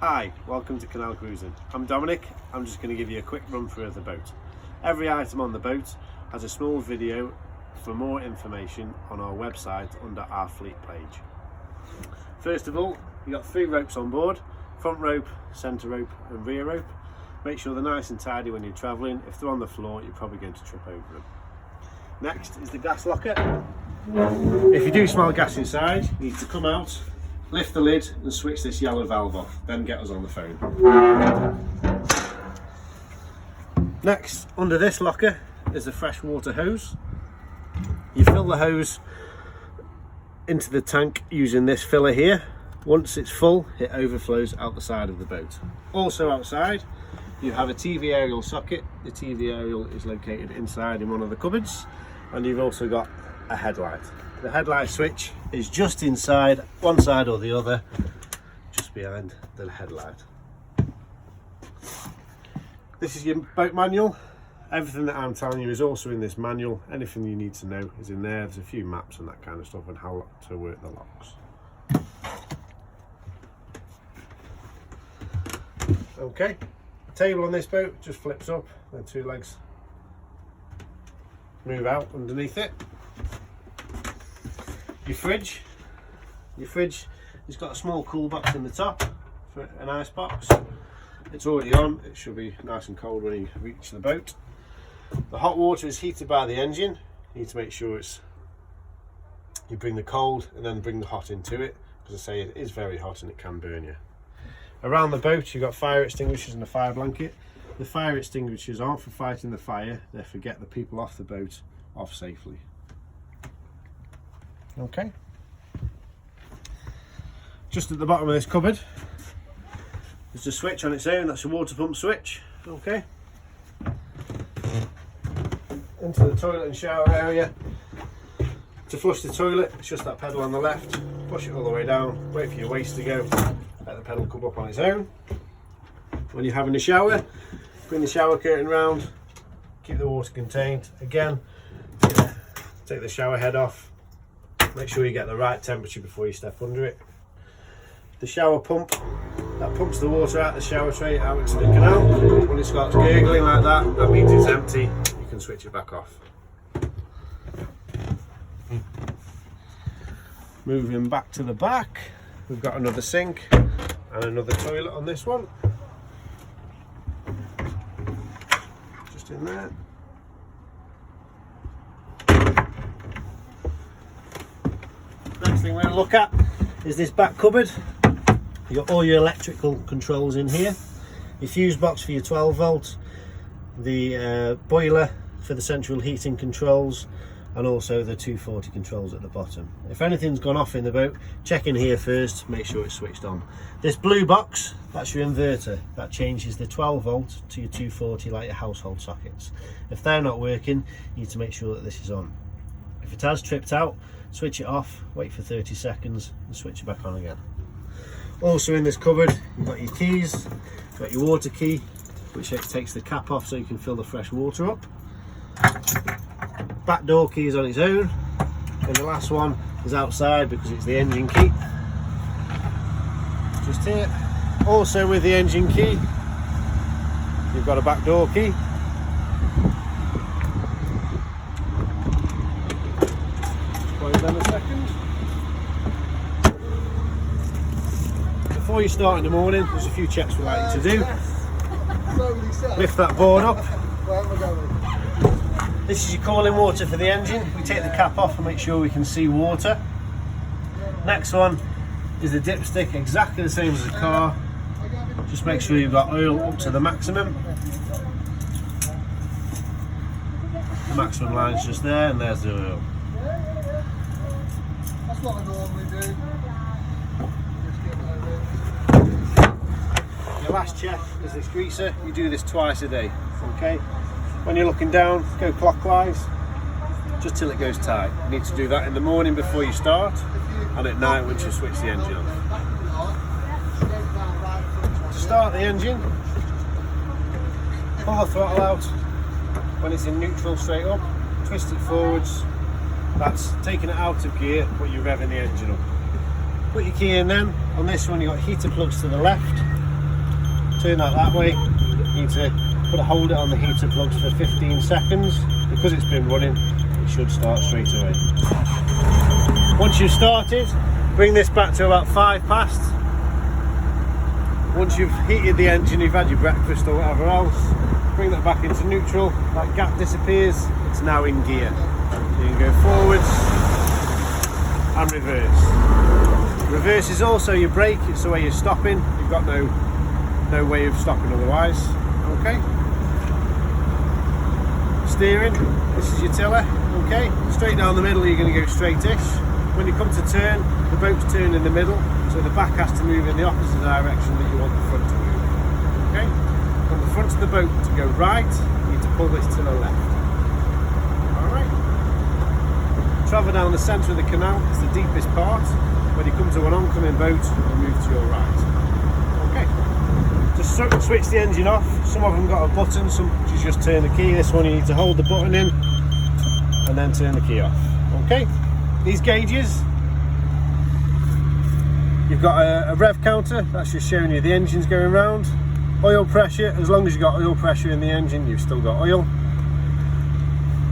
Hi, welcome to Canal Cruising. I'm Dominic. I'm just going to give you a quick run through of the boat. Every item on the boat has a small video for more information on our website under our fleet page. First of all, you've got 3 ropes on board: front rope, centre rope and rear rope. Make sure they're nice and tidy when you're travelling. If they're on the floor, you're probably going to trip over them. Next is the gas locker. If you do smell gas inside, you need to come out, lift the lid and switch this yellow valve off, then get us on the phone. Next, under this locker is a freshwater hose. You fill the hose into the tank using this filler here. Once it's full, it overflows out the side of the boat. Also outside, you have a TV aerial socket. The TV aerial is located inside in one of the cupboards, and you've also got a headlight. The headlight switch is just inside, one side or the other, just behind the headlight. This is your boat manual. Everything that I'm telling you is also in this manual. Anything you need to know is in there. There's a few maps and that kind of stuff and how to work the locks. Okay, the table on this boat just flips up, and 2 legs move out underneath it. Your fridge has got a small cool box in the top for an ice box. It's already on. It should be nice and cold when you reach the boat. The hot water is heated by the engine. You need to make sure you bring the cold and then bring the hot into it, because I say it is very hot and it can burn you. Around the boat you've got fire extinguishers and a fire blanket. The fire extinguishers aren't for fighting the fire, they're for getting the people off the boat off safely. Okay. Just at the bottom of this cupboard there's a switch on its own. That's a water pump switch. Okay. Into the toilet and shower area. To flush the toilet, it's just that pedal on the left. Push it all the way down, wait for your waste to go, let the pedal come up on its own. When you're having a shower, bring the shower curtain round, keep the water contained. Again, take the shower head off, make sure you get the right temperature before you step under it. The shower pump, that pumps the water out of the shower tray out into the canal. When it starts gurgling like that, that means it's empty. You can switch it back off. Moving back to the back, we've got another sink and another toilet on this one. Just in there. Next thing we're going to look at is this back cupboard. You've got all your electrical controls in here. Your fuse box for your 12 volt, the boiler for the central heating controls, and also the 240 controls at the bottom. If anything's gone off in the boat, check in here first, make sure it's switched on. This blue box, that's your inverter. That changes the 12 volt to your 240 like your household sockets. If they're not working, you need to make sure that this is on. If it has tripped out, switch it off, wait for 30 seconds and switch it back on again. Also in this cupboard, you've got your keys, you've got your water key, which takes the cap off so you can fill the fresh water up. Back door key is on its own, and the last one is outside because it's the engine key. Just here. Also with the engine key, you've got a back door key. Wait then a second. Before you start in the morning, there's a few checks we'd like you to do. Lift that board up. This is your cooling water for the engine. We take the cap off and make sure we can see water. Next one is the dipstick, exactly the same as a car. Just make sure you've got oil up to the maximum. The maximum line is just there, and there's the oil. That's what I normally do. Your last check is this greaser. You do this twice a day. Okay. When you're looking down, go clockwise, just till it goes tight. You need to do that in the morning before you start, and at night once you switch the engine on. To start the engine, pull the throttle out. When it's in neutral straight up, twist it forwards. That's taking it out of gear, but you're revving the engine up. Put your key in then. On this one you've got heater plugs to the left turn that way. You need to hold it on the heater plugs for 15 seconds. Because it's been running, it should start straight away. Once you've started, bring this back to about 5 past. Once you've heated the engine, you've had your breakfast or whatever else, bring that back into neutral. That gap disappears, it's now in gear. So you can go forwards and reverse. Reverse is also your brake, it's the way you're stopping. You've got no way of stopping otherwise. Okay. Steering, this is your tiller. Okay, straight down the middle you're going to go straight-ish. When you come to turn, the boat's turn in the middle, so the back has to move in the opposite direction that you want the front to move. Okay, from the front of the boat to go right, you need to pull this to the left. Alright. Travel down the centre of the canal, it's the deepest part. When you come to an oncoming boat, you move to your right. Okay. Just switch the engine off. Some of them got a button, some you just turn the key. This one you need to hold the button in and then turn the key off. Okay. These gauges, you've got a rev counter, that's just showing you the engine's going round. Oil pressure, as long as you've got oil pressure in the engine, you've still got oil.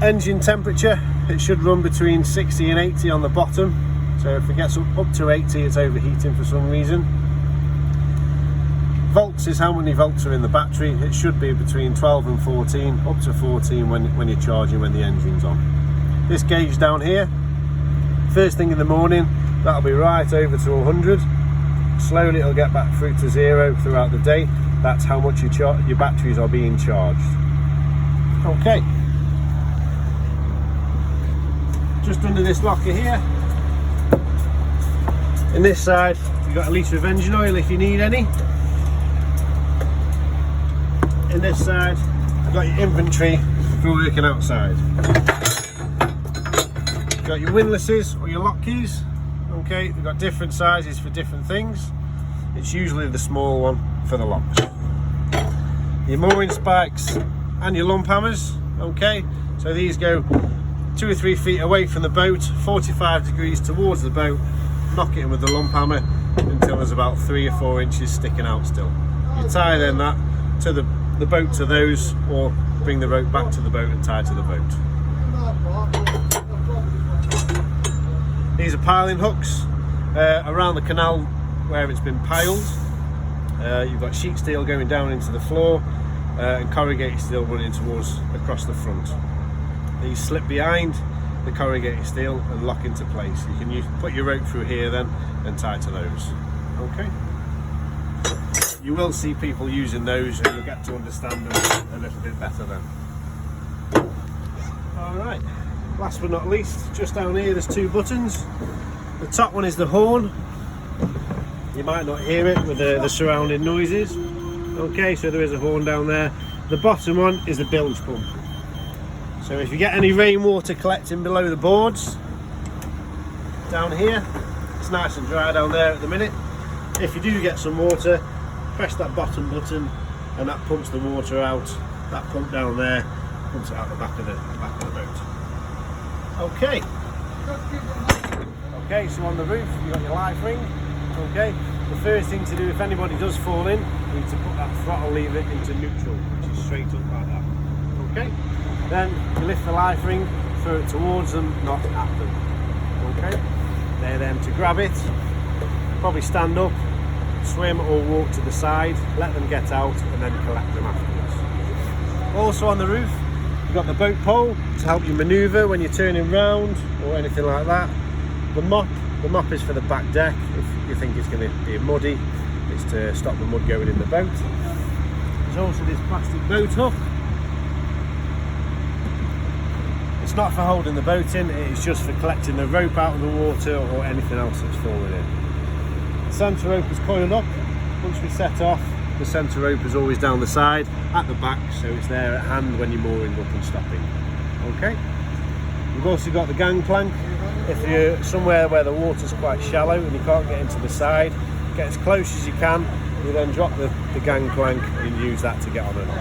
Engine temperature, it should run between 60 and 80 on the bottom. So if it gets up to 80, it's overheating for some reason. Volts is how many volts are in the battery. It should be between 12 and 14, up to 14 when you're charging, when the engine's on. This gauge down here, first thing in the morning, that'll be right over to 100. Slowly it'll get back through to 0 throughout the day. That's how much your batteries are being charged. Okay. Just under this locker here, in this side, you've got a litre of engine oil if you need any. In this side, you've got your inventory for working outside. You've got your windlasses or your lock keys. Okay, they've got different sizes for different things. It's usually the small one for the locks. Your mooring spikes and your lump hammers. Okay, so these go 2 or 3 feet away from the boat, 45 degrees towards the boat. Knock it in with the lump hammer until there's about 3 or 4 inches sticking out still. You tie then that to the boat to those, or bring the rope back to the boat and tie to the boat. These are piling hooks around the canal where it's been piled. You've got sheet steel going down into the floor and corrugated steel running towards across the front. These slip behind the corrugated steel and lock into place. You can put your rope through here then and tie to those. Okay. You will see people using those and you'll get to understand them a little bit better then. Alright, last but not least, just down here there's 2 buttons. The top one is the horn. You might not hear it with the surrounding noises. Okay, so there is a horn down there. The bottom one is the bilge pump. So if you get any rainwater collecting below the boards, down here, it's nice and dry down there at the minute. If you do get some water, press that bottom button and that pumps the water out. That pump down there pumps it out the back of the boat. Okay. Okay, so on the roof you've got your life ring. Okay. The first thing to do if anybody does fall in, you need to put that throttle lever into neutral, which is straight up like that. Okay. Then you lift the life ring, throw it towards them, not at them. Okay. They're them to grab it. Probably stand up, swim or walk to the side, let them get out and then collect them afterwards. Also on the roof you've got the boat pole to help you manoeuvre when you're turning round or anything like that. The mop is for the back deck if you think it's going to be muddy, it's to stop the mud going in the boat. There's also this plastic boat hook. It's not for holding the boat in, it's just for collecting the rope out of the water or anything else that's fallen in. The centre rope is coiled up. Once we set off, the centre rope is always down the side at the back, so it's there at hand when you're mooring up and stopping. Okay. We've also got the gangplank. If you're somewhere where the water's quite shallow and you can't get into the side, get as close as you can. You then drop the gangplank and use that to get on and off.